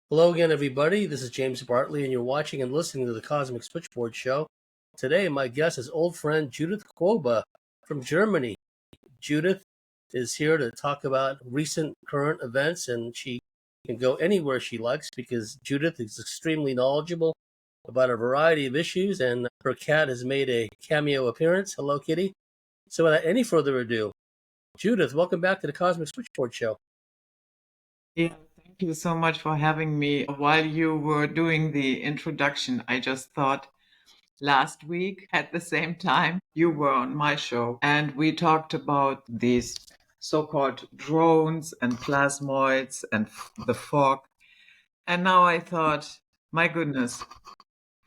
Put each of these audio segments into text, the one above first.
Hello again, everybody. This is James Bartley, and you're watching and listening to the Cosmic Switchboard Show. Today, my guest is old friend Judith Kwoba from Germany. Judith is here to talk about recent current events, and she can go anywhere she likes because Judith is extremely knowledgeable about a variety of issues, and her cat has made a cameo appearance. Hello, kitty. So without any further ado, Judith, welcome back to the Cosmic Switchboard Show. Yeah, thank you so much for having me. While you were doing the introduction, I just thought last week at the same time you were on my show and we talked about these so-called drones and plasmoids and the fog. And now I thought, my goodness,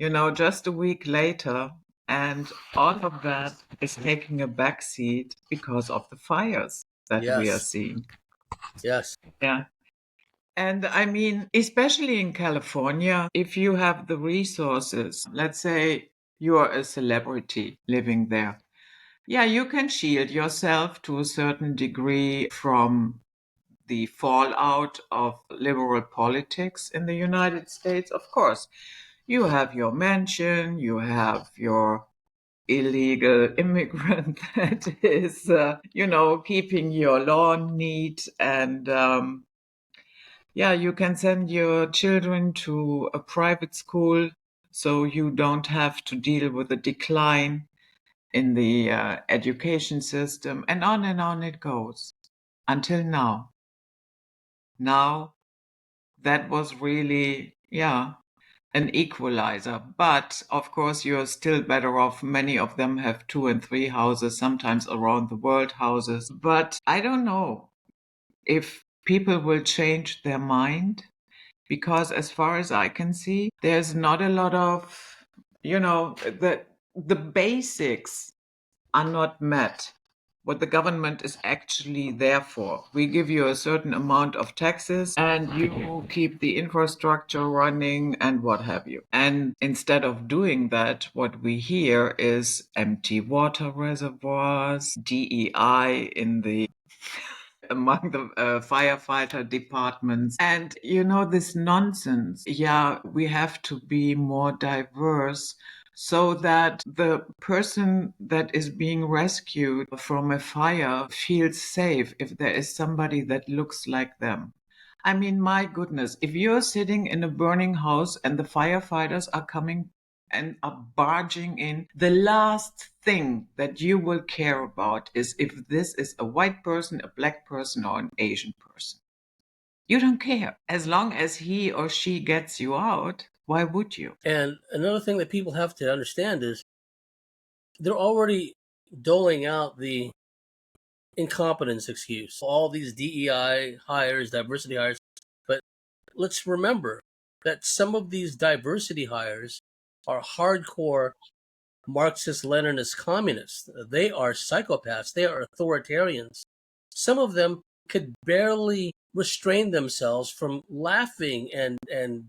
just a week later, and all of that is taking a backseat because of the fires that we are Yes, seeing. yes. Yeah. And I mean, especially in California, if you have the resources, let's say you are a celebrity living there, yeah, you can shield yourself to a certain degree from the fallout of liberal politics in the United States. Of course, you have your mansion, you have your illegal immigrant that is, keeping your lawn neat and, yeah, you can send your children to a private school so you don't have to deal with the decline in the education system, and on it goes until now. Now, that was really, yeah, an equalizer. But of course, you're still better off. Many of them have 2 and 3 houses, sometimes around the world houses. But I don't know if people will change their mind because as far as I can see, there's not a lot of, the basics are not met. What the government is actually there for. We give you a certain amount of taxes and you keep the infrastructure running and what have you. And instead of doing that, what we hear is empty water reservoirs, DEI in the among the firefighter departments. And this nonsense. Yeah, we have to be more diverse so that the person that is being rescued from a fire feels safe if there is somebody that looks like them. I mean, my goodness, if you're sitting in a burning house and the firefighters are coming and are barging in, the last thing that you will care about is if this is a white person, a black person, or an Asian person. You don't care. As long as he or she gets you out, why would you? And another thing that people have to understand is they're already doling out the incompetence excuse. All these DEI hires, diversity hires. But let's remember that some of these diversity hires are hardcore Marxist Leninist communists. They are psychopaths. They are authoritarians. Some of them could barely restrain themselves from laughing and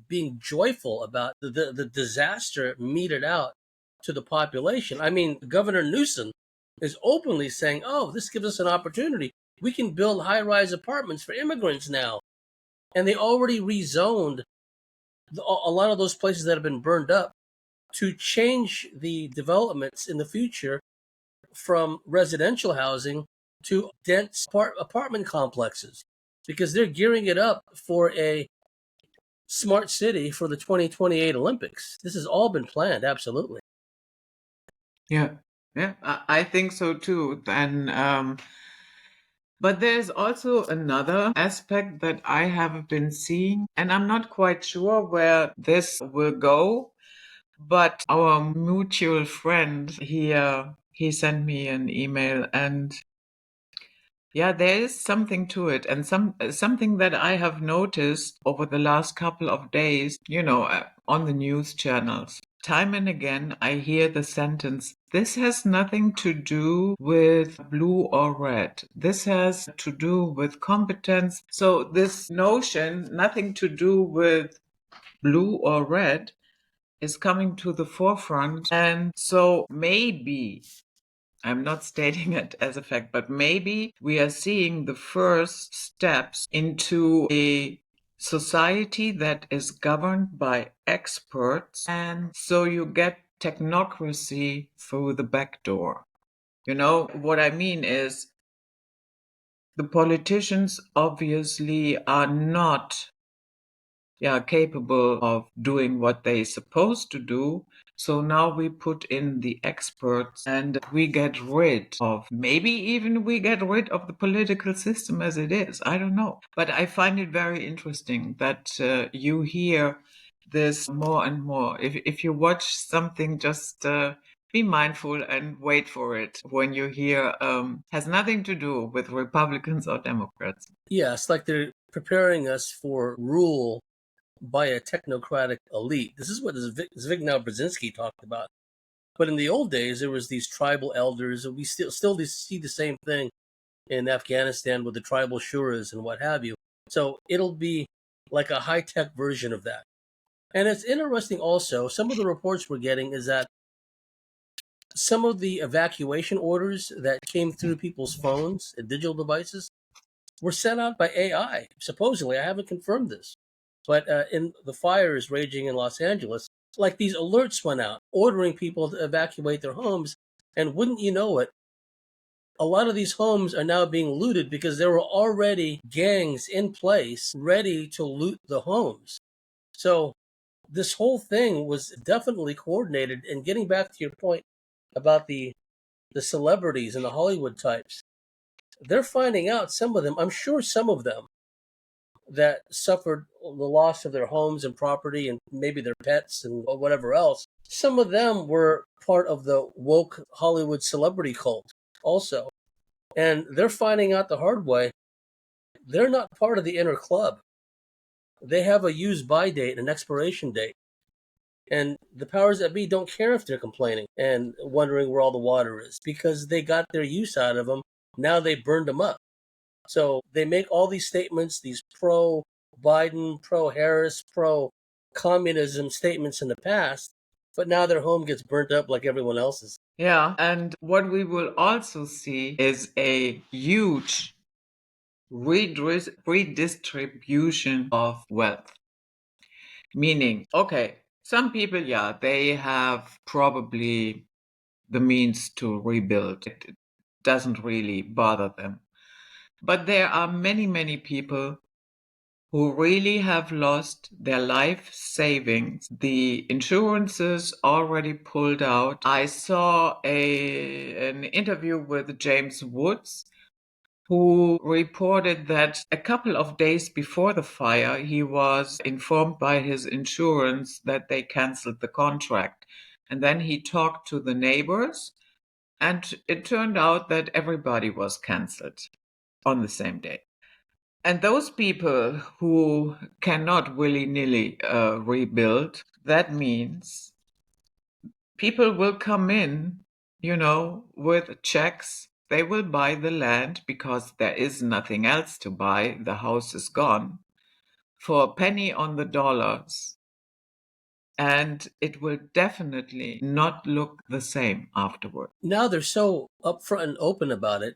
being joyful about the disaster meted out to the population. I mean, Governor Newsom is openly saying, oh, this gives us an opportunity. We can build high-rise apartments for immigrants now. And they already rezoned a lot of those places that have been burned up to change the developments in the future from residential housing to dense apartment complexes because they're gearing it up for a smart city for the 2028 Olympics. This has all been planned, absolutely. Yeah, yeah, I think so too. And but there's also another aspect that I have been seeing, and I'm not quite sure where this will go. But our mutual friend, he sent me an email, and yeah, there is something to it, and something that I have noticed over the last couple of days, on the news channels. Time and again, I hear the sentence, this has nothing to do with blue or red. This has to do with competence. So this notion, nothing to do with blue or red, is coming to the forefront. And so maybe, I'm not stating it as a fact, but maybe we are seeing the first steps into a society that is governed by experts, and so you get technocracy through the back door. You know, what I mean is the politicians obviously are not capable of doing what they're supposed to do. So now we put in the experts and we get rid of, maybe even we get rid of the political system as it is. I don't know. But I find it very interesting that you hear this more and more. If you watch something, just be mindful and wait for it when you hear has nothing to do with Republicans or Democrats. Yeah, it's like they're preparing us for rule by a technocratic elite. This is what Zbigniew Brzezinski talked about. But in the old days, there was these tribal elders, and we still see the same thing in Afghanistan with the tribal shuras and what have you. So it'll be like a high-tech version of that. And it's interesting also, some of the reports we're getting is that some of the evacuation orders that came through people's phones and digital devices were sent out by AI. Supposedly, I haven't confirmed this, but in the fires raging in Los Angeles, like these alerts went out ordering people to evacuate their homes. And wouldn't you know it, a lot of these homes are now being looted because there were already gangs in place ready to loot the homes. So this whole thing was definitely coordinated. And getting back to your point about the celebrities and the Hollywood types, they're finding out, some of them, I'm sure some of them that suffered the loss of their homes and property and maybe their pets and whatever else, some of them were part of the woke Hollywood celebrity cult also. And they're finding out the hard way, they're not part of the inner club. They have a use by date, an expiration date. And the powers that be don't care if they're complaining and wondering where all the water is, because they got their use out of them. Now they burned them up. So they make all these statements, these pro Biden, pro Harris, pro communism statements in the past, but now their home gets burnt up like everyone else's. Yeah, and what we will also see is a huge redistribution of wealth. Meaning, okay, some people, yeah, they have probably the means to rebuild. It doesn't really bother them. But there are many, many people who really have lost their life savings. The insurances already pulled out. I saw an interview with James Woods, who reported that a couple of days before the fire, he was informed by his insurance that they canceled the contract. And then he talked to the neighbors, and it turned out that everybody was canceled on the same day. And those people who cannot willy-nilly rebuild, that means people will come in, with checks. They will buy the land because there is nothing else to buy. The house is gone for a penny on the dollars. And it will definitely not look the same afterward. Now they're so upfront and open about it.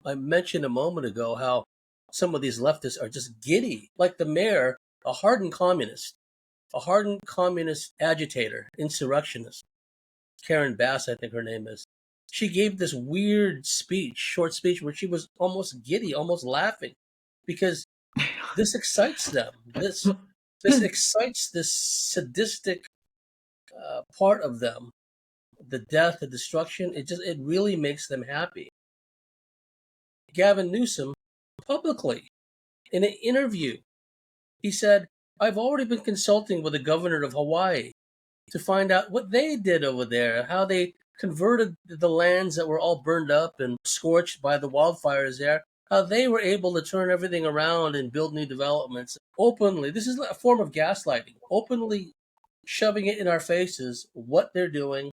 I mentioned a moment ago how some of these leftists are just giddy. Like the mayor, a hardened communist agitator, insurrectionist, Karen Bass, I think her name is. She gave this weird speech, short speech, where she was almost giddy, almost laughing, because this excites them. This excites this sadistic part of them, the death, the destruction. It really makes them happy. Gavin Newsom, publicly, in an interview, he said, "I've already been consulting with the governor of Hawaii to find out what they did over there, how they converted the lands that were all burned up and scorched by the wildfires there, how they were able to turn everything around and build new developments openly." This is a form of gaslighting, openly shoving it in our faces, what they're doing,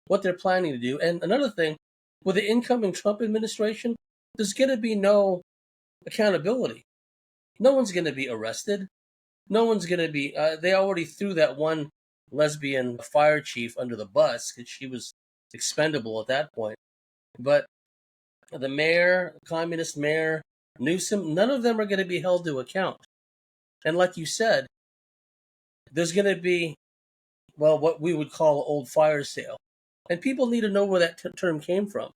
what they're planning to do. And another thing, with the incoming Trump administration, there's going to be no accountability. No one's going to be arrested. No one's going to be, they already threw that one lesbian fire chief under the bus because she was expendable at that point. But the mayor, communist mayor, Newsom, none of them are going to be held to account. And like you said, there's going to be, well, what we would call an old fire sale. And people need to know where that term came from.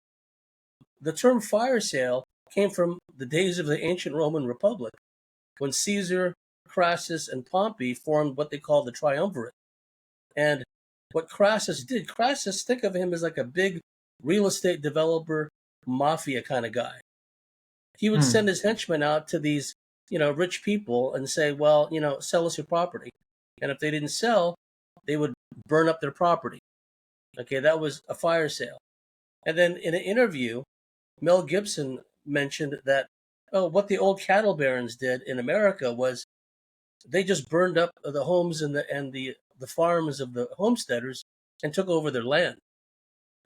The term fire sale came from the days of the ancient Roman Republic, when Caesar, Crassus, and Pompey formed what they call the triumvirate. And what Crassus did, Crassus, think of him as like a big real estate developer, mafia kind of guy. He would send his henchmen out to these, rich people and say, well, sell us your property. And if they didn't sell, they would burn up their property. Okay, that was a fire sale. And then in an interview, Mel Gibson mentioned that, what the old cattle barons did in America was they just burned up the homes and the farms of the homesteaders and took over their land,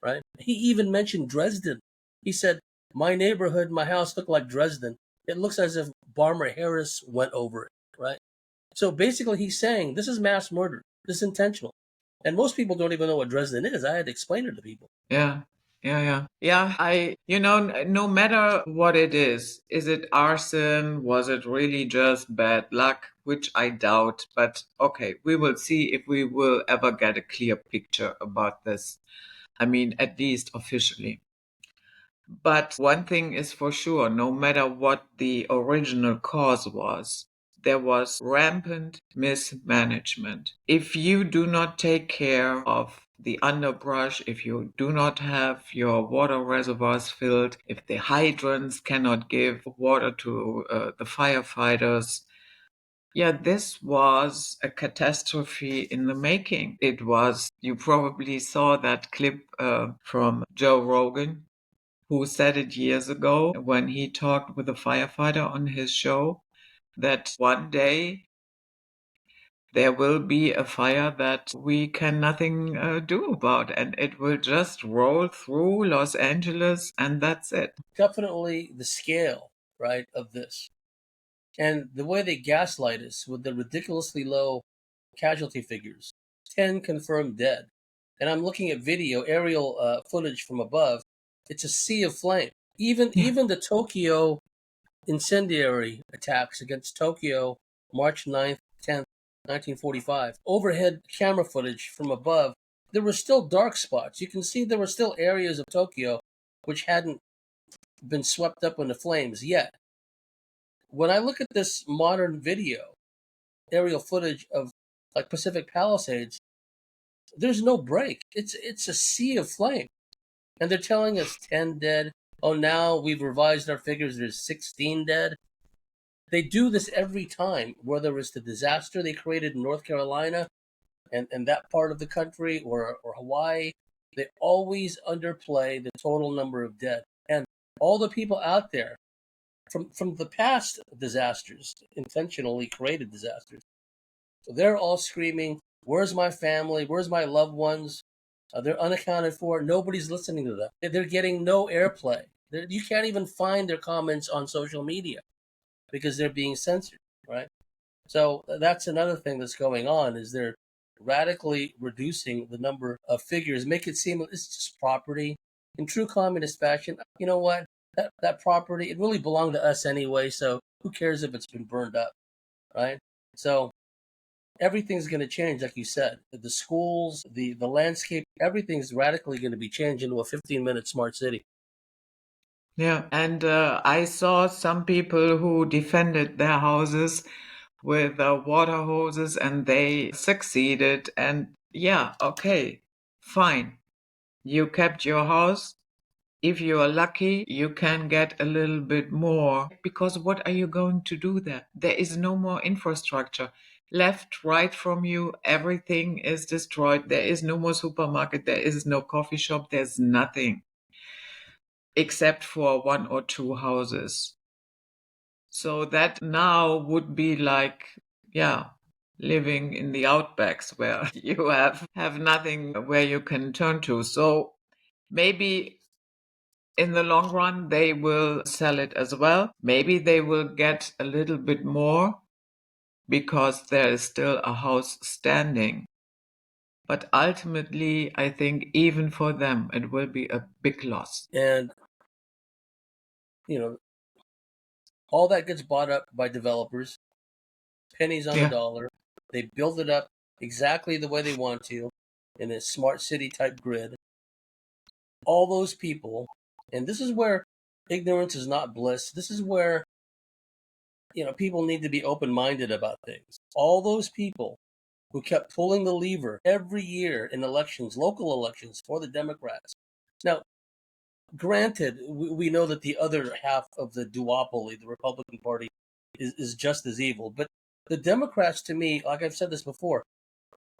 right? He even mentioned Dresden. He said, my neighborhood, my house looked like Dresden. It looks as if Barmer Harris went over it, right? So basically he's saying this is mass murder. This is intentional. And most people don't even know what Dresden is. I had to explain it to people. Yeah. No matter what it is it arson? Was it really just bad luck? Which I doubt, but okay, we will see if we will ever get a clear picture about this. I mean, at least officially. But one thing is for sure, no matter what the original cause was, there was rampant mismanagement. If you do not take care of the underbrush, if you do not have your water reservoirs filled, if the hydrants cannot give water to the firefighters, yeah, this was a catastrophe in the making. It was, you probably saw that clip from Joe Rogan, who said it years ago when he talked with a firefighter on his show, that one day there will be a fire that we can nothing do about, and it will just roll through Los Angeles, and that's it. Definitely the scale, right, of this. And the way they gaslight us with the ridiculously low casualty figures, 10 confirmed dead. And I'm looking at video, aerial footage from above. It's a sea of flame. Even the Tokyo incendiary attacks against Tokyo, March 9th, 10th, 1945. Overhead camera footage from above. There were still dark spots. You can see there were still areas of Tokyo which hadn't been swept up in the flames yet. When I look at this modern video, aerial footage of like Pacific Palisades, there's no break. It's a sea of flame. And they're telling us 10 dead. Oh, now we've revised our figures. There's 16 dead. They do this every time, whether it's the disaster they created in North Carolina and that part of the country or Hawaii. They always underplay the total number of dead. And all the people out there from the past disasters, intentionally created disasters, they're all screaming, where's my family? Where's my loved ones? They're unaccounted for. Nobody's listening to them. They're getting no airplay. You can't even find their comments on social media because they're being censored, right? So that's another thing that's going on, is they're radically reducing the number of figures, make it seem it's just property. In true communist fashion, you know what? That property, it really belonged to us anyway, so who cares if it's been burned up, right? So everything's going to change, like you said. The schools, the landscape, everything's radically going to be changed into a 15-minute smart city. Yeah, and I saw some people who defended their houses with water hoses, and they succeeded. And yeah, okay, fine. You kept your house. If you are lucky, you can get a little bit more, because what are you going to do there? There is no more infrastructure. Left, right from you, everything is destroyed. There is no more supermarket. There is no coffee shop. There's nothing except for one or two houses. So that now would be like, yeah, living in the outbacks where you have nothing where you can turn to. So maybe in the long run, they will sell it as well. Maybe they will get a little bit more because there is still a house standing. But ultimately, I think even for them, it will be a big loss. And, all that gets bought up by developers. pennies on the dollar. They build it up exactly the way they want to in a smart city type grid. All those people, and this is where ignorance is not bliss. This is where people need to be open-minded about things. All those people who kept pulling the lever every year in elections, local elections for the Democrats. Now, granted, we know that the other half of the duopoly, the Republican Party, is just as evil. But the Democrats, to me, like I've said this before,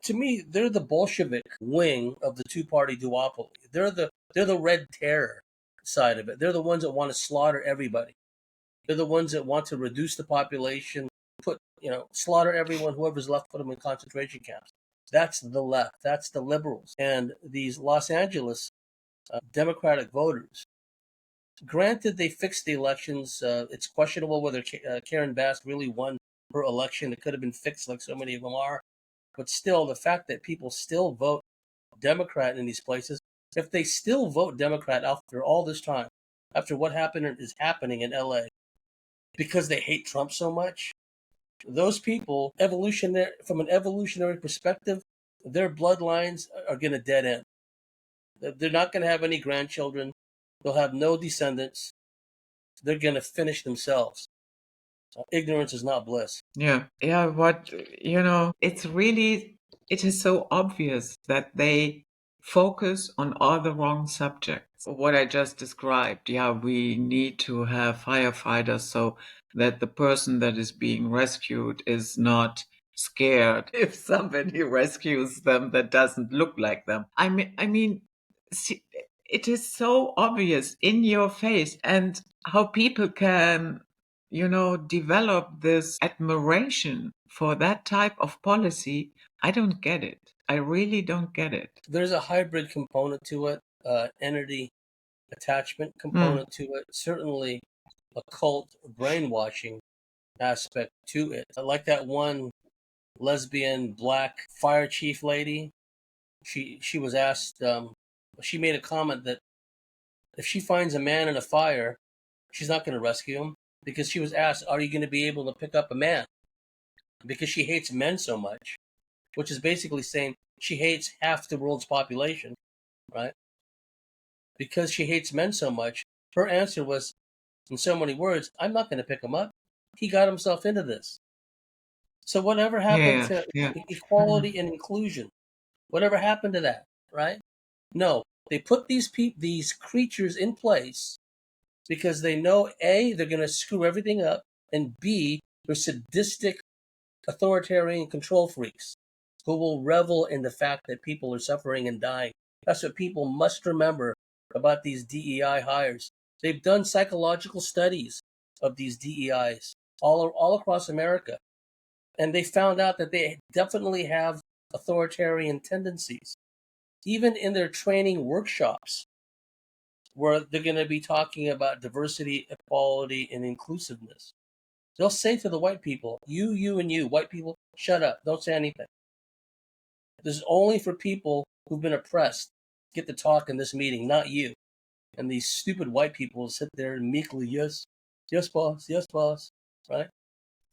to me, they're the Bolshevik wing of the two-party duopoly. They're the Red Terror side of it. They're the ones that want to slaughter everybody. They're the ones that want to reduce the population, slaughter everyone, whoever's left, put them in concentration camps. That's the left. That's the liberals. And these Los Angeles Democratic voters, granted, they fixed the elections. It's questionable whether Karen Bass really won her election. It could have been fixed like so many of them are. But still, the fact that people still vote Democrat in these places, if they still vote Democrat after all this time, after what happened is happening in LA, because they hate Trump so much, those people, from an evolutionary perspective, their bloodlines are going to dead end. They're not going to have any grandchildren. They'll have no descendants. They're going to finish themselves. Ignorance is not bliss. Yeah. It is so obvious that they focus on all the wrong subjects. What I just described, we need to have firefighters so that the person that is being rescued is not scared if somebody rescues them that doesn't look like them. I mean, see, it is so obvious in your face, and how people can develop this admiration for that type of policy. I don't get it. I really don't get it. There's a hybrid component to it, entity attachment component to it, certainly a cult brainwashing aspect to it. Like that one lesbian black fire chief lady, she was asked, she made a comment that if she finds a man in a fire, she's not going to rescue him, because she was asked, are you going to be able to pick up a man? Because she hates men so much, which is basically saying she hates half the world's population, right? Because she hates men so much, her answer was, in so many words, I'm not going to pick him up. He got himself into this. So whatever happened to equality and inclusion? Whatever happened to that, right? No, they put these creatures in place because they know, A, they're going to screw everything up, and B, they're sadistic, authoritarian control freaks who will revel in the fact that people are suffering and dying. That's what people must remember about these DEI hires. They've done psychological studies of these DEIs all across America, and they found out that they definitely have authoritarian tendencies. Even in their training workshops, where they're going to be talking about diversity, equality, and inclusiveness, they'll say to the white people, you, and you, white people, shut up, don't say anything. This is only for people who've been oppressed get to talk in this meeting, not you. And these stupid white people sit there and meekly, yes, boss, right?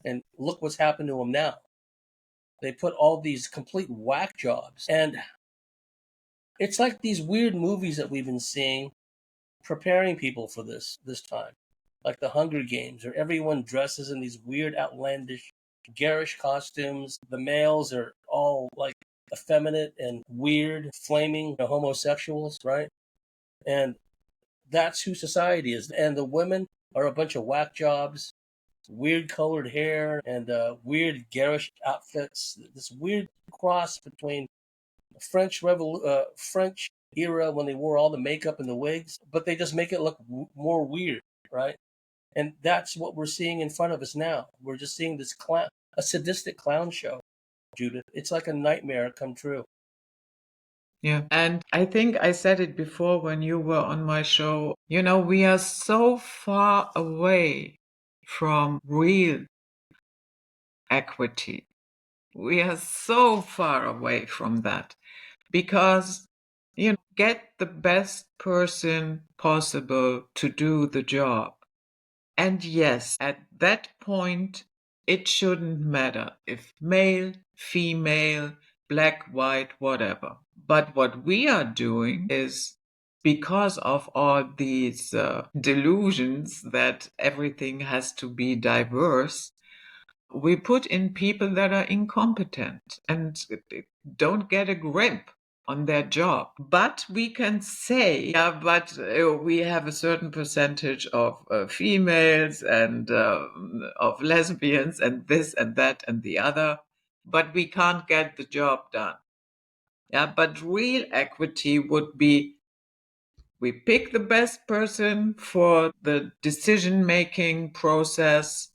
And look what's happened to them now. They put all these complete whack jobs. And it's like these weird movies that we've been seeing preparing people for this time. Like the Hunger Games, where everyone dresses in these weird, outlandish, garish costumes. The males are all like effeminate and weird, flaming homosexuals, right? And that's who society is. And the women are a bunch of whack jobs, weird colored hair, and weird garish outfits. This weird cross between French era when they wore all the makeup and the wigs, but they just make it look more weird, right? And that's what we're seeing in front of us now. We're just seeing this a sadistic clown show, Judith. It's like a nightmare come true. Yeah. And I think I said it before when you were on my show. We are so far away from real equity. We are so far away from that because, get the best person possible to do the job. And yes, at that point, It shouldn't matter if male, female, black, white, whatever. But what we are doing is, because of all these delusions that everything has to be diverse, we put in people that are incompetent and don't get a grip on their job. But we can say, yeah, but we have a certain percentage of females and of lesbians and this and that and the other, but we can't get the job done. Yeah, but real equity would be, we pick the best person for the decision-making process,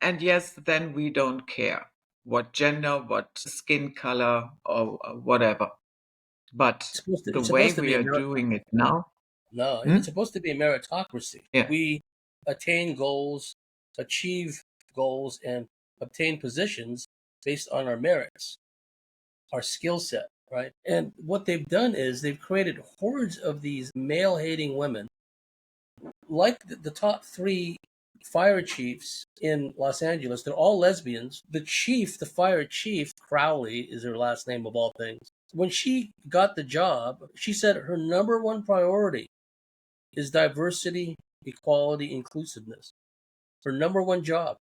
and yes, then we don't care what gender, what skin color, or whatever. But the It's way supposed to we be are doing it now, no, it's supposed to be a meritocracy. yeah, We attain goals, achieve goals, and obtain positions based on our merits, our skill set, right? And what they've done is they've created hordes of these male hating women, like the top three fire chiefs in Los Angeles. They're all lesbians. The chief, the fire chief, Crowley is her last name of all things. When she got the job, she said her number one priority is diversity, equality, inclusiveness. Her number one job.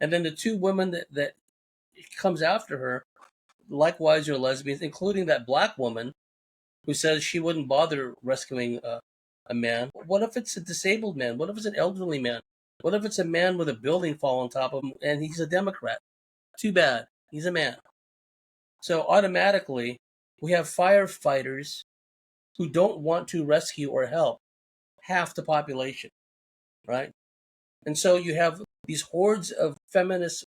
And then the two women that comes after her, likewise are lesbians, including that black woman who says she wouldn't bother rescuing a man. What if it's a disabled man? What if it's an elderly man? What if it's a man with a building fall on top of him and he's a Democrat? Too bad. He's a man. So automatically, we have firefighters who don't want to rescue or help half the population, right? And so you have these hordes of feminist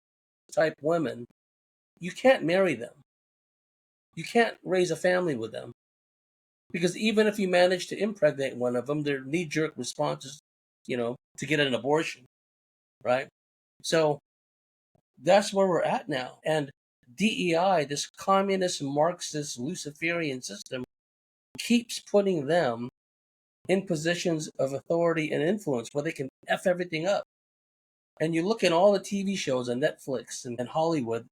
type women. You can't marry them. You can't raise a family with them. Because even if you manage to impregnate one of them, their knee jerk response is, to get an abortion, right? So that's where we're at now. And DEI, this communist, Marxist, Luciferian system, keeps putting them in positions of authority and influence where they can F everything up. And you look at all the TV shows on Netflix and Hollywood,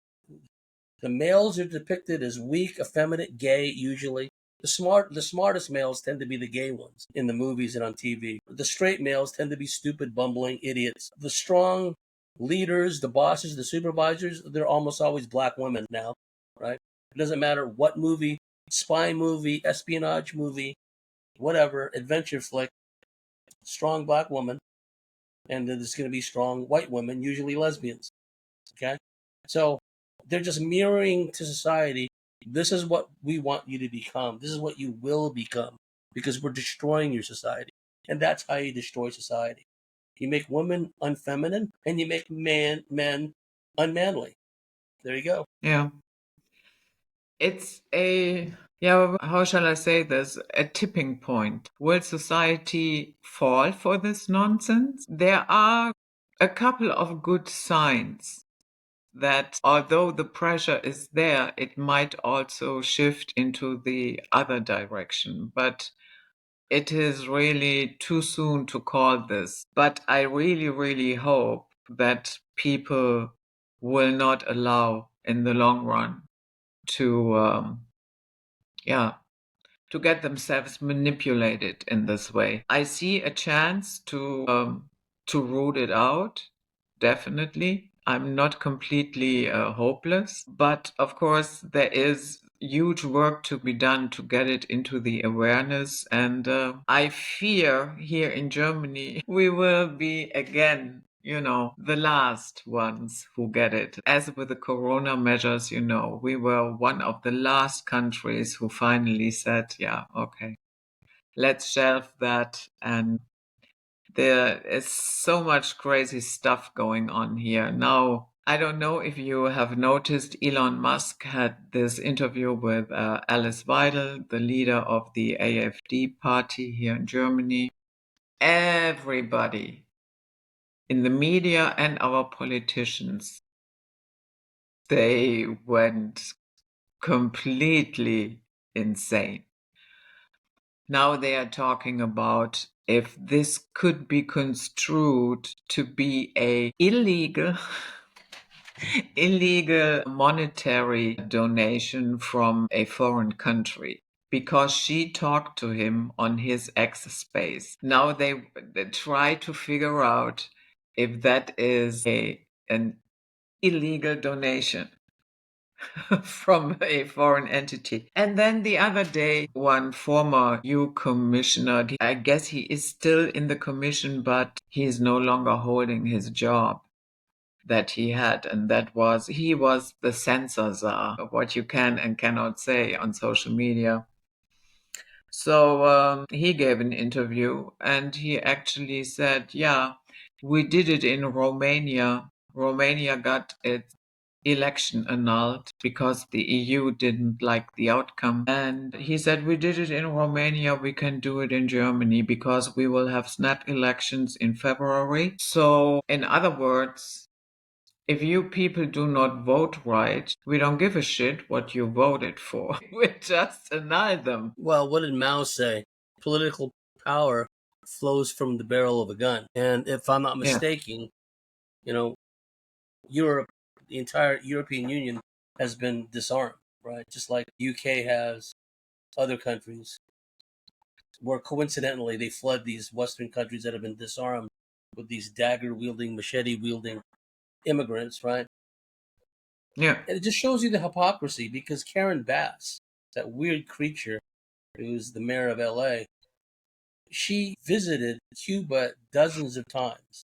the males are depicted as weak, effeminate, gay, usually. The smartest males tend to be the gay ones in the movies and on TV. The straight males tend to be stupid, bumbling idiots. The strong leaders, the bosses, the supervisors, they're almost always black women now, right? It doesn't matter what movie, spy movie, espionage movie, whatever, adventure flick, strong black woman, and then there's going to be strong white women, usually lesbians. Okay? So they're just mirroring to society, this is what we want you to become. This is what you will become because we're destroying your society. And that's how you destroy society. You make women unfeminine and you make men unmanly. There you go. yeah. It's a, yeah, how shall I say this? A tipping point. Will society fall for this nonsense? There are a couple of good signs that although the pressure is there, it might also shift into the other direction. But it is really too soon to call this. But I really, really hope that people will not allow in the long run to, to get themselves manipulated in this way. I see a chance to root it out, definitely. I'm not completely hopeless, but of course there is huge work to be done to get it into the awareness. And I fear here in Germany we will be again, the last ones who get it. As with the corona measures, we were one of the last countries who finally said, yeah, okay, let's shelve that. And there is so much crazy stuff going on here. Now, I don't know if you have noticed, Elon Musk had this interview with Alice Weidel, the leader of the AfD party here in Germany. Everybody in the media and our politicians, they went completely insane. Now they are talking about if this could be construed to be a illegal illegal monetary donation from a foreign country because she talked to him on his X space. Now they try to figure out if that is an illegal donation from a foreign entity. And then the other day, one former EU commissioner, I guess he is still in the commission, but he is no longer holding his job that he had, and he was the censor czar of what you can and cannot say on social media. So he gave an interview and he actually said, yeah, we did it in Romania. Romania got its election annulled because the EU didn't like the outcome. And he said, we did it in Romania, we can do it in Germany because we will have snap elections in February. So, in other words, if you people do not vote right, we don't give a shit what you voted for. We just annul them. Well, what did Mao say? Political power flows from the barrel of a gun. And if I'm not Yeah. mistaken, Europe, the entire European Union has been disarmed, right? Just like UK has, other countries, where coincidentally they flood these Western countries that have been disarmed with these dagger-wielding, machete-wielding immigrants, right? Yeah. And it just shows you the hypocrisy, because Karen Bass, that weird creature who's the mayor of LA, she visited Cuba dozens of times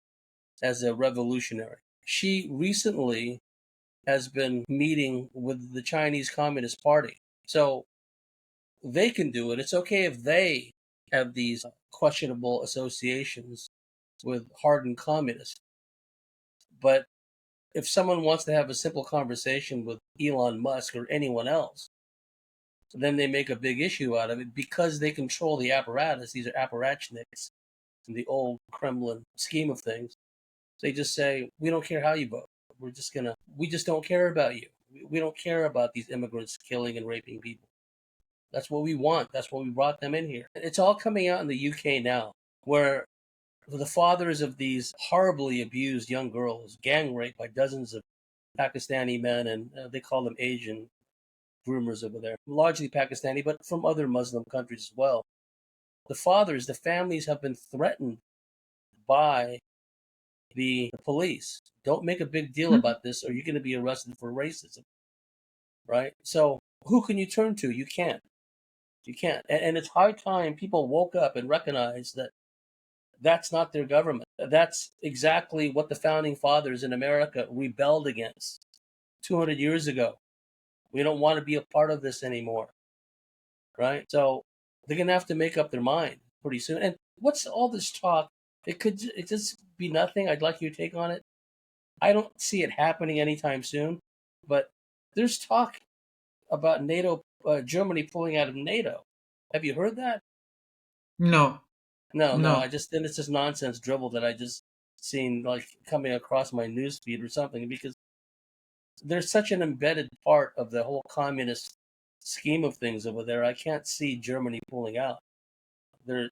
as a revolutionary. She recently has been meeting with the Chinese Communist Party. So they can do it. It's okay if they have these questionable associations with hardened communists. But if someone wants to have a simple conversation with Elon Musk or anyone else, then they make a big issue out of it because they control the apparatus. These are apparatchiks in the old Kremlin scheme of things. They just say, we don't care how you vote. We just don't care about you. We don't care about these immigrants killing and raping people. That's what we want. That's why we brought them in here. It's all coming out in the UK now, where the fathers of these horribly abused young girls, gang raped by dozens of Pakistani men, and they call them Asian groomers over there, largely Pakistani, but from other Muslim countries as well. The fathers, the families have been threatened by the police. Don't make a big deal about this or you're going to be arrested for racism, right? So who can you turn to? You can't. You can't. And it's high time people woke up and recognized that that's not their government. That's exactly what the founding fathers in America rebelled against 200 years ago. We don't want to be a part of this anymore, right? So they're going to have to make up their mind pretty soon. And what's all this talk? It just be nothing. I'd like your take on it. I don't see it happening anytime soon, but there's talk about NATO, Germany pulling out of NATO. Have you heard that? No. No. No. Then it's just nonsense dribble that I just seen like coming across my news feed or something, because there's such an embedded part of the whole communist scheme of things over there. I can't see Germany pulling out. They're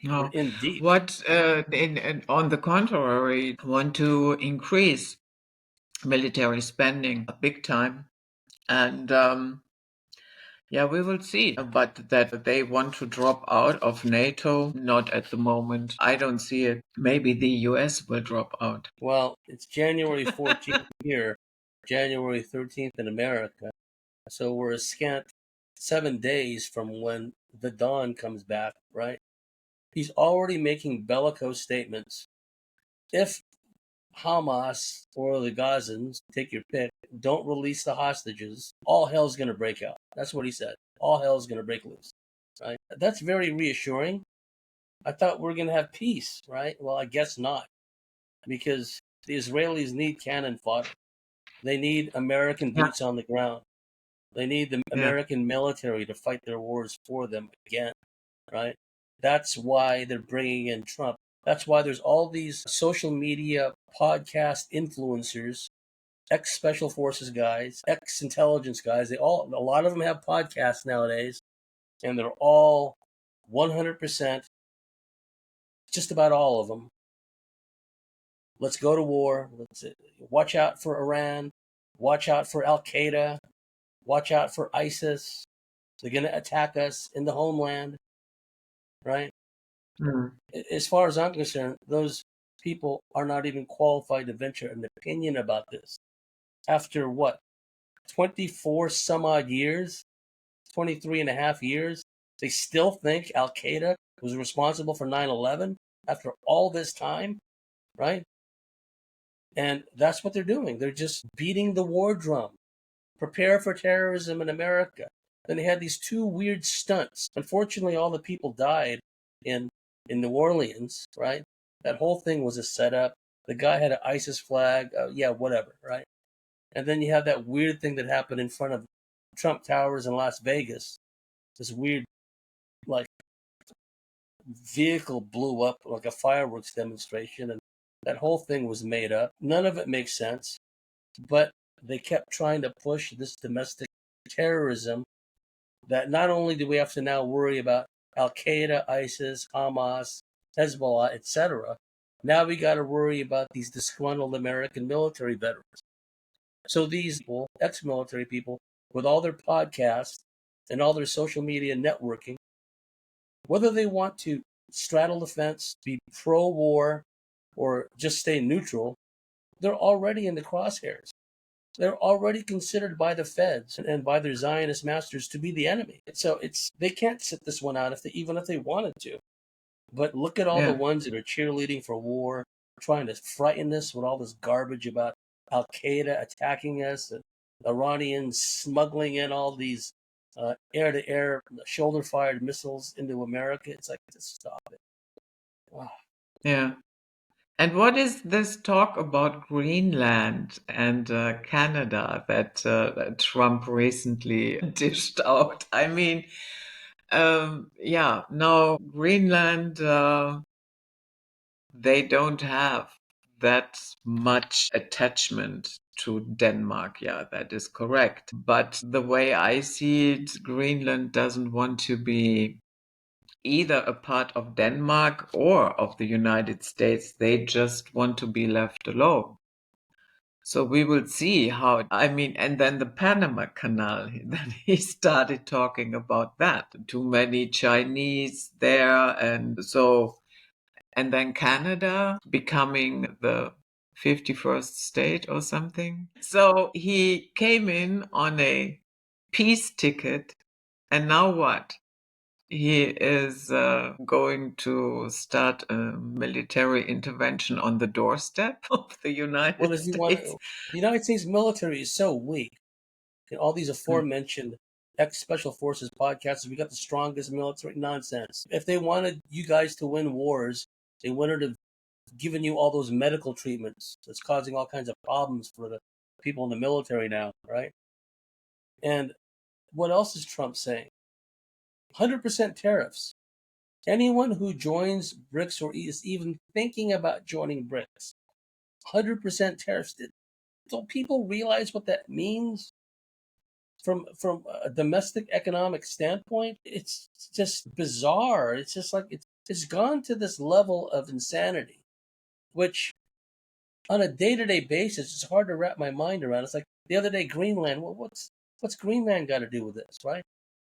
No. in deep. What, on the contrary, want to increase military spending big time. And yeah, we will see. But that they want to drop out of NATO, not at the moment. I don't see it. Maybe the US will drop out. Well, it's January 14th here, January 13th in America. So we're a scant 7 days from when the dawn comes back, right? He's already making bellicose statements. If Hamas or the Gazans, take your pick, don't release the hostages, all hell's going to break out. That's what he said. All hell's going to break loose, right? That's very reassuring. I thought we are going to have peace, right? Well, I guess not, because the Israelis need cannon fodder. They need American Yeah. boots on the ground. They need the American military to fight their wars for them again, right? That's why they're bringing in Trump. That's why there's all these social media podcast influencers, ex-special forces guys, ex-intelligence guys. A lot of them have podcasts nowadays, and they're all 100%, just about all of them. Let's go to war. Let's watch out for Iran. watch out for Al Qaeda, watch out for ISIS. They're going to attack us in the homeland, right? Mm. As far as I'm concerned, those people are not even qualified to venture an opinion about this. After what, 24 some odd years, 23 and a half years, they still think Al Qaeda was responsible for 9/11 after all this time, right? And that's what they're doing. They're just beating the war drum. Prepare for terrorism in America. Then they had these two weird stunts. Unfortunately, all the people died in New Orleans, right? That whole thing was a setup. The guy had an ISIS flag. Yeah, whatever, right? And then you have that weird thing that happened in front of Trump Towers in Las Vegas. This weird, like, vehicle blew up like a fireworks demonstration, and that whole thing was made up. None of it makes sense, but they kept trying to push this domestic terrorism that not only do we have to now worry about Al Qaeda, ISIS, Hamas, Hezbollah, etc., now we got to worry about these disgruntled American military veterans. So these people, ex-military people, with all their podcasts and all their social media networking, whether they want to straddle the fence, be pro-war, or just stay neutral, they're already in the crosshairs. They're already considered by the feds and by their Zionist masters to be the enemy. So they can't sit this one out even if they wanted to. But look at all the ones that are cheerleading for war, trying to frighten us with all this garbage about Al Qaeda attacking us and Iranians smuggling in all these air-to-air, shoulder-fired missiles into America. It's like, just stop it. Wow. Yeah. And what is this talk about Greenland and Canada that Trump recently dished out? I mean, yeah, now Greenland, they don't have that much attachment to Denmark. Yeah, that is correct. But the way I see it, Greenland doesn't want to be either a part of Denmark or of the United States. They just want to be left alone. So we will see how, I mean, and then the Panama Canal, then he started talking about that. Too many Chinese there. And so, and then Canada becoming the 51st state or something. So he came in on a peace ticket. And now what? He is going to start a military intervention on the doorstep of the Well, United if you want, States. the United States military is so weak. In all these aforementioned ex-special forces podcasts, we got the strongest military nonsense. If they wanted you guys to win wars, they wouldn't have given you all those medical treatments that's causing all kinds of problems for the people in the military now, right? And what else is Trump saying? 100% tariffs. Anyone who joins BRICS or is even thinking about joining BRICS, 100% tariffs. Don't people realize what that means? From a domestic economic standpoint, it's just bizarre. It's just like it's gone to this level of insanity, which on a day-to-day basis, it's hard to wrap my mind around. It's like the other day, Greenland. Well, what's Greenland got to do with this, right?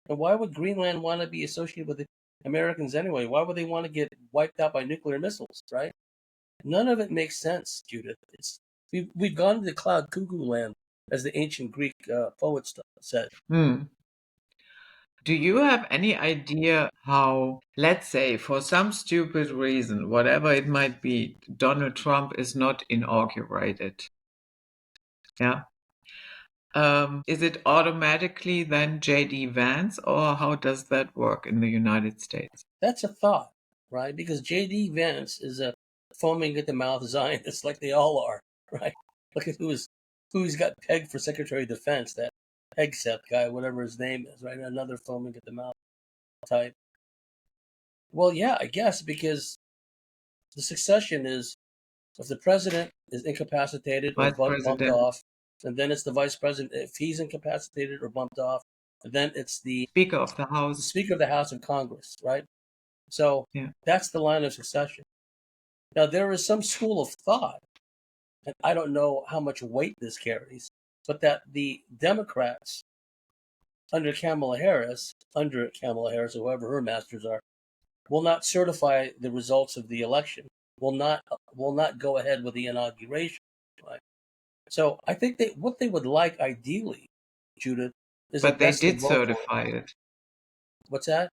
And why would Greenland want to be associated with the Americans anyway? Why would they want to get wiped out by nuclear missiles, right? None of it makes sense, Judith. We've gone to the cloud cuckoo land, as the ancient Greek poets said. Do you have any idea how, let's say, for some stupid reason, whatever it might be, Donald Trump is not inaugurated? Yeah. Is it automatically then J.D. Vance, or how does that work in the United States? That's a thought, right? Because J.D. Vance is a foaming at the mouth Zionist, like they all are, right? Look at who's got pegged for Secretary of Defense, that Hegseth guy, whatever his name is, right? Another foaming at the mouth type. Well, yeah, I guess because the succession is if the president is incapacitated or Vice bumped President, off, and then it's the vice president. If he's incapacitated or bumped off, then it's the Speaker of the House. Speaker of the House of Congress, right? So Yeah. that's the line of succession. Now, there is some school of thought, and I don't know how much weight this carries, but that the Democrats under Kamala Harris, or whoever her masters are, will not certify the results of the election, will not go ahead with the inauguration. Right? So I think what they would like ideally, Judith, is But they us to did vote for certify it. what's that?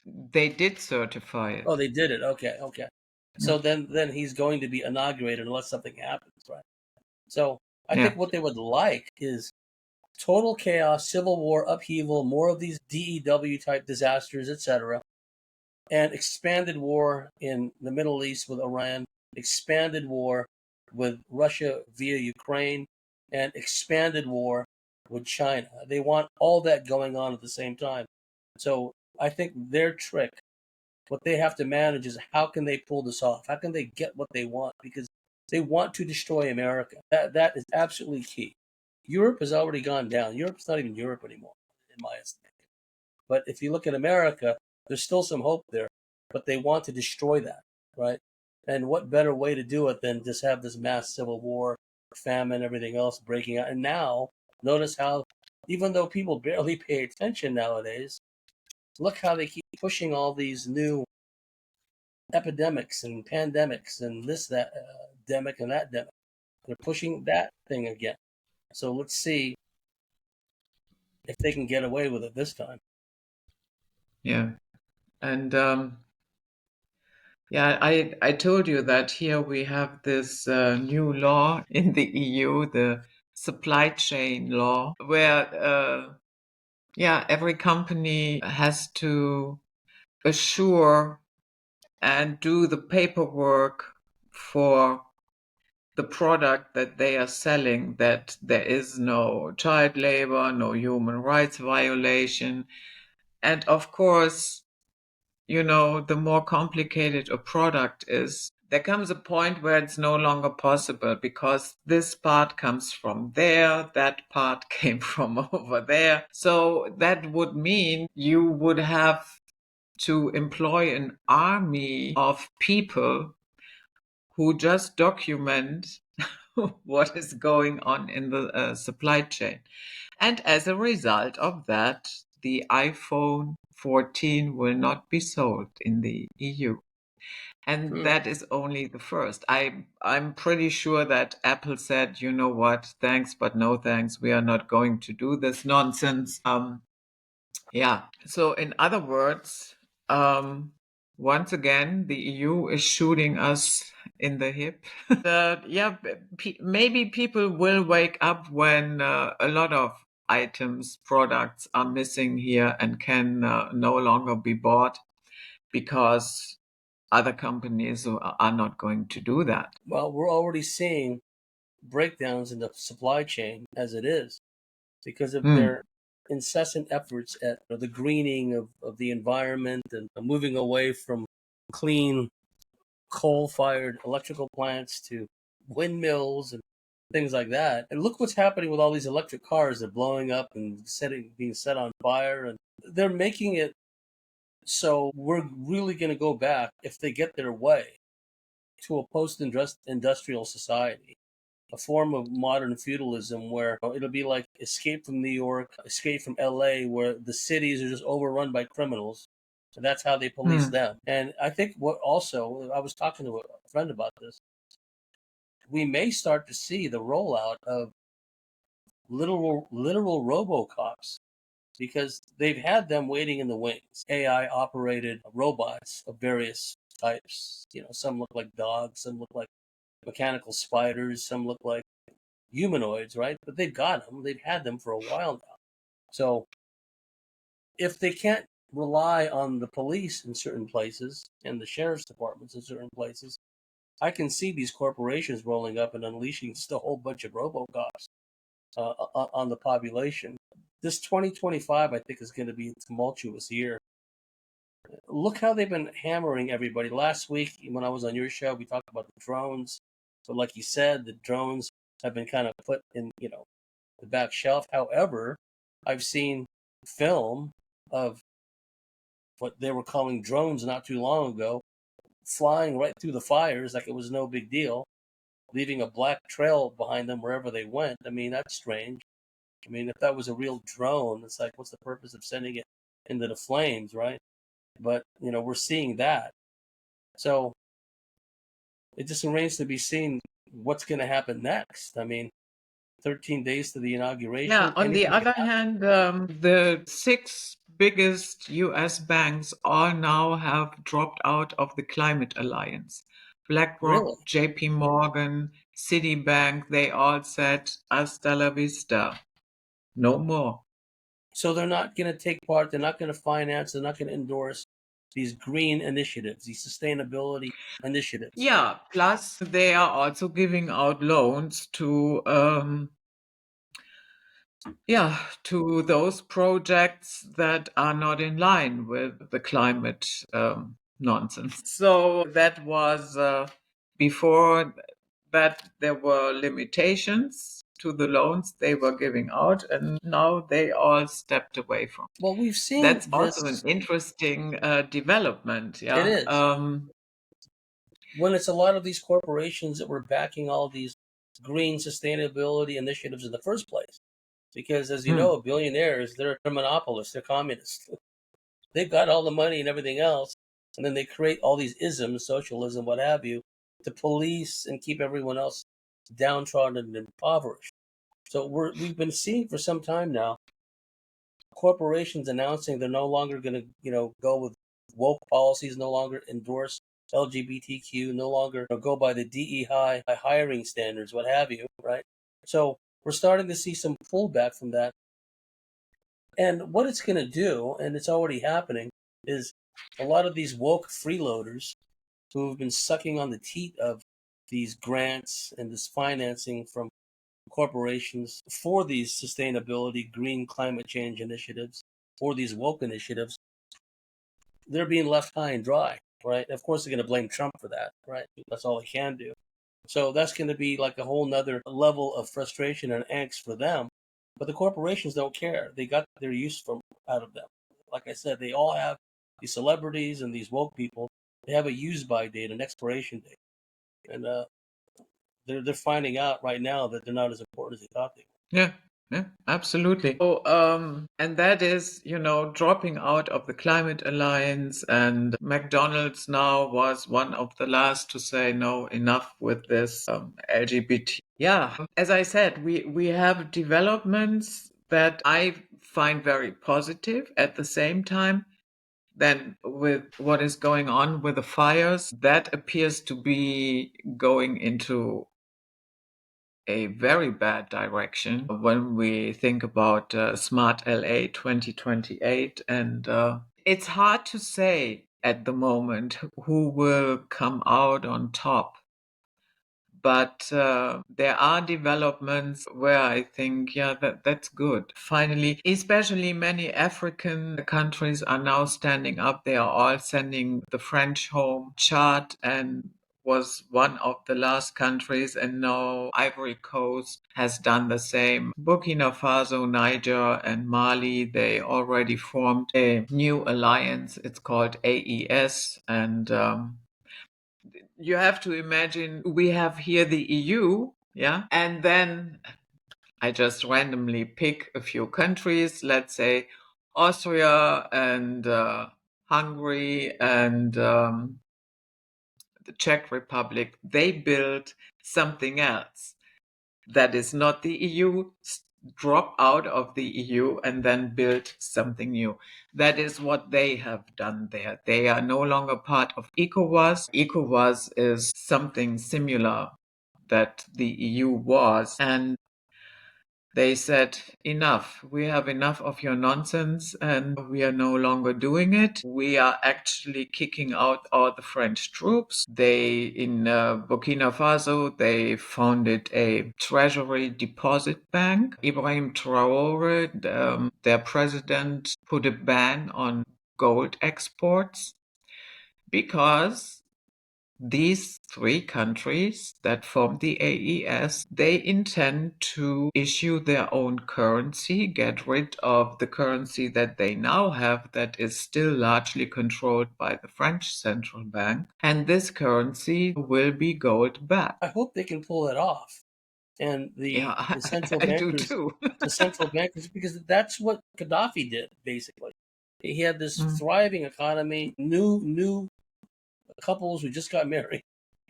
They did certify it. Oh, they did it. Okay, okay. So then he's going to be inaugurated unless something happens, right? So I Yeah. think what they would like is total chaos, civil war, upheaval, more of these DEW type disasters, etc., and expanded war in the Middle East with Iran, expanded war with Russia via Ukraine, and expanded war with China. They want all that going on at the same time. So I think their trick, what they have to manage is how can they pull this off? How can they get what they want? Because they want to destroy America. That is absolutely key. Europe has already gone down. Europe's not even Europe anymore, in my estimation. But if you look at America, there's still some hope there. But they want to destroy that, right? And what better way to do it than just have this mass civil war, famine, everything else breaking out? And now, notice how, even though people barely pay attention nowadays, look how they keep pushing all these new epidemics and pandemics and that demic and that demic. They're pushing that thing again. So let's see if they can get away with it this time. Yeah. And yeah, I told you that here we have this new law in the EU, the supply chain law, where yeah, every company has to assure and do the paperwork for the product that they are selling, that there is no child labor, no human rights violation. And of course, the more complicated a product is, there comes a point where it's no longer possible because this part comes from there, that part came from over there. So that would mean you would have to employ an army of people who just document what is going on in the supply chain. And as a result of that, the iPhone 14 will not be sold in the EU. And that is only the first. I'm pretty sure that Apple said, you know what, thanks, but no thanks. We are not going to do this nonsense. Yeah. So in other words, once again, the EU is shooting us in the hip. Yeah, maybe people will wake up when a lot of items, products are missing here and can no longer be bought because other companies are not going to do that. Well, we're already seeing breakdowns in the supply chain as it is because of their incessant efforts at the greening of the environment and moving away from clean coal-fired electrical plants to windmills and things like that. And look what's happening with all these electric cars that are blowing up and being set on fire. And they're making it so we're really going to go back, if they get their way, to a post-industrial society, a form of modern feudalism where it'll be like Escape from New York, Escape from LA, where the cities are just overrun by criminals. So that's how they police them. And I think what also, I was talking to a friend about this, we may start to see the rollout of literal robocops because they've had them waiting in the wings. AI operated robots of various types. Some look like dogs, some look like mechanical spiders, some look like humanoids, right? But they've got them. They've had them for a while now. So if they can't rely on the police in certain places and the sheriff's departments in certain places, I can see these corporations rolling up and unleashing just a whole bunch of robocops on the population. This 2025, I think, is going to be a tumultuous year. Look how they've been hammering everybody. Last week, when I was on your show, we talked about the drones. But like you said, the drones have been kind of put in, the back shelf. However, I've seen film of what they were calling drones not too long ago, flying right through the fires like it was no big deal. leaving a black trail behind them wherever they went. I mean, that's strange. I mean, if that was a real drone, it's like, what's the purpose of sending it into the flames, right? But, we're seeing that. So it just remains to be seen what's going to happen next. I mean, 13 days to the inauguration. Yeah, on the anything could other happen. hand, the six biggest US banks all now have dropped out of the climate alliance. BlackRock, Really? JP Morgan, Citibank, they all said hasta la vista. No more. So they're not going to take part, they're not going to finance, they're not going to endorse these green initiatives, these sustainability initiatives. Yeah, plus they are also giving out loans to to those projects that are not in line with the climate nonsense. So that was before that there were limitations to the loans they were giving out, and now they all stepped away from. Well, we've seen That's this. also an interesting development. It Yeah. is. When it's a lot of these corporations that were backing all these green sustainability initiatives in the first place. Because, as you know, billionaires, they're monopolists, they're communists. They've got all the money and everything else, and then they create all these isms, socialism, what have you, to police and keep everyone else downtrodden and impoverished. So we've been seeing for some time now corporations announcing they're no longer going to, go with woke policies, no longer endorse LGBTQ, no longer go by the DEI hiring standards, what have you, right? So we're starting to see some pullback from that. And what it's going to do, and it's already happening, is a lot of these woke freeloaders who have been sucking on the teat of these grants and this financing from corporations for these sustainability, green climate change initiatives, or these woke initiatives, they're being left high and dry, right? Of course, they're going to blame Trump for that, right? That's all they can do. So that's going to be like a whole nother level of frustration and angst for them. But the corporations don't care. They got their use from out of them. Like I said, they all have these celebrities and these woke people. They have a use by date, an expiration date, and they're finding out right now that they're not as important as they thought they were. Yeah, absolutely. So, and that is, dropping out of the climate alliance. And McDonald's now was one of the last to say no, enough with this LGBT. Yeah, as I said, we have developments that I find very positive. At the same time, then with what is going on with the fires, that appears to be going into a very bad direction when we think about Smart LA 2028. And it's hard to say at the moment who will come out on top. But there are developments where I think, yeah, that's good. Finally, especially many African countries are now standing up. They are all sending the French home. Chad and was one of the last countries, and now Ivory Coast has done the same. Burkina Faso, Niger, and Mali, they already formed a new alliance. It's called AES, and you have to imagine we have here the EU, yeah, and then I just randomly pick a few countries, let's say Austria and Hungary and the Czech Republic. They build something else that is not the EU, drop out of the EU and then build something new. That is what they have done there. They are no longer part of ECOWAS. ECOWAS is something similar that the EU was. And they said, enough. We have enough of your nonsense and we are no longer doing it. We are actually kicking out all the French troops. They, in Burkina Faso, they founded a treasury deposit bank. Ibrahim Traore, their president, put a ban on gold exports because these three countries that form the AES, they intend to issue their own currency, get rid of the currency that they now have that is still largely controlled by the French central bank. And this currency will be gold backed. I hope they can pull that off. And the central I do bankers, too. because that's what Gaddafi did, basically. He had this Mm. thriving economy, new couples who just got married.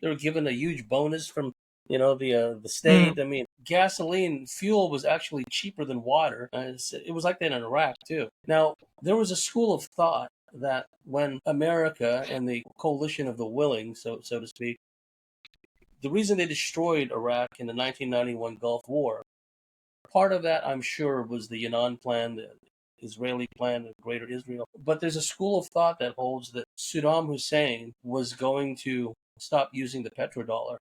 They were given a huge bonus from the state. Mm. I mean, gasoline fuel was actually cheaper than water. It was like that in Iraq too. Now there was a school of thought that when America and the coalition of the willing, so to speak, the reason they destroyed Iraq in the 1991 Gulf War, part of that I'm sure was the Yannan plan, the Israeli plan of Greater Israel. But there's a school of thought that holds that Saddam Hussein was going to stop using the petrodollar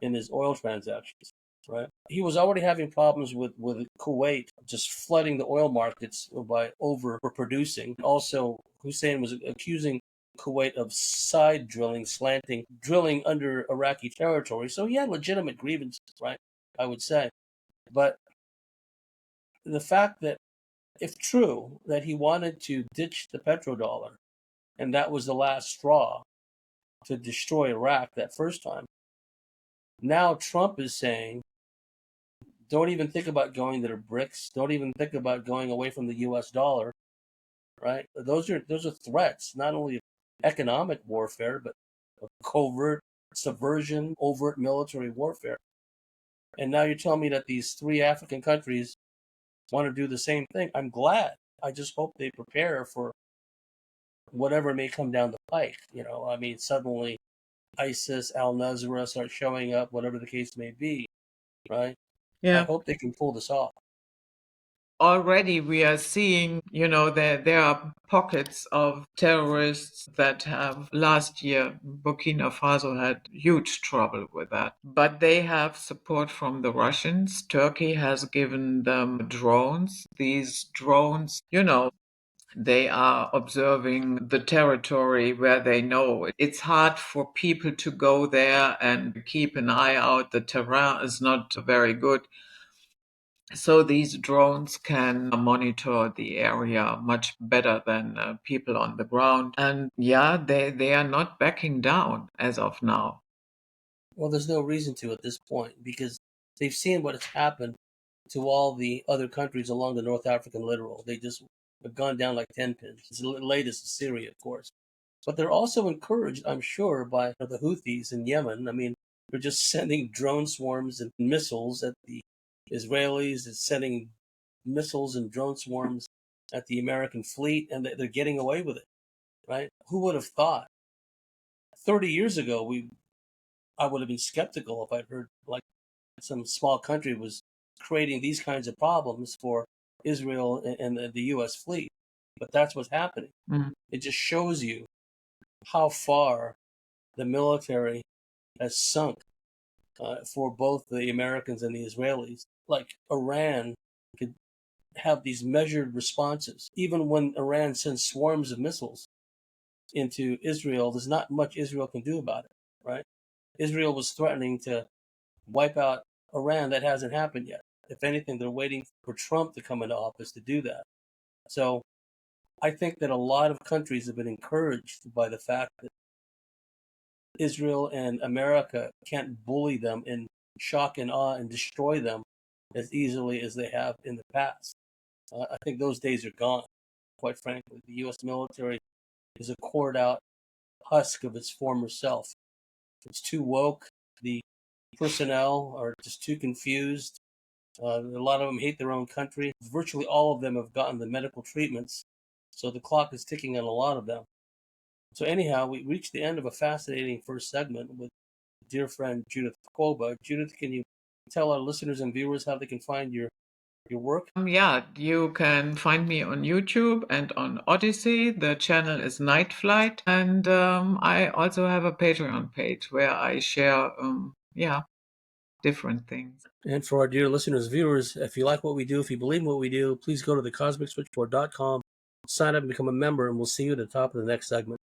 in his oil transactions, right? He was already having problems with Kuwait just flooding the oil markets by overproducing. Also, Hussein was accusing Kuwait of side drilling, slanting drilling under Iraqi territory. So he had legitimate grievances, right? I would say. But the fact that, if true, that he wanted to ditch the petrodollar and that was the last straw to destroy Iraq that first time, now Trump is saying, don't even think about going to the BRICS. Don't even think about going away from the U.S. dollar. Right? Those are threats, not only of economic warfare, but of covert subversion, overt military warfare. And now you're telling me that these three African countries want to do the same thing. I'm glad. I just hope they prepare for whatever may come down the pike. I mean, suddenly ISIS, Al Nusra start showing up, whatever the case may be. Right? I Yeah. hope they can pull this off. Already we are seeing, there are pockets of terrorists that have last year, Burkina Faso had huge trouble with that. But they have support from the Russians. Turkey has given them drones. These drones, they are observing the territory where they know it's hard for people to go there and keep an eye out. The terrain is not very good. So these drones can monitor the area much better than people on the ground. And yeah, they are not backing down as of now. Well, there's no reason to at this point because they've seen what has happened to all the other countries along the North African littoral. They just have gone down like 10 pins. It's the latest is Syria, of course. But they're also encouraged, I'm sure, by the Houthis in Yemen. I mean, they're just sending drone swarms and missiles at the Israelis. It's sending missiles and drone swarms at the American fleet, and they're getting away with it, right? Who would have thought? 30 years ago, I would have been skeptical if I'd heard like some small country was creating these kinds of problems for Israel and the U.S. fleet. But that's what's happening. Mm. It just shows you how far the military has sunk for both the Americans and the Israelis. Like Iran could have these measured responses. Even when Iran sends swarms of missiles into Israel, there's not much Israel can do about it, right? Israel was threatening to wipe out Iran. That hasn't happened yet. If anything, they're waiting for Trump to come into office to do that. So I think that a lot of countries have been encouraged by the fact that Israel and America can't bully them in shock and awe and destroy them as easily as they have in the past. I think those days are gone, quite frankly. The U.S. military is a cored out husk of its former self. It's too woke. The personnel are just too confused. A lot of them hate their own country. Virtually all of them have gotten the medical treatments, so the clock is ticking on a lot of them. So anyhow, we reached the end of a fascinating first segment with dear friend Judith Kwoba. Judith, can you tell our listeners and viewers how they can find your work? Yeah, you can find me on YouTube and on Odyssey. The channel is Night Flight. And I also have a Patreon page where I share, different things. And for our dear listeners, viewers, if you like what we do, if you believe in what we do, please go to thecosmicswitchboard.com, sign up and become a member, and we'll see you at the top of the next segment.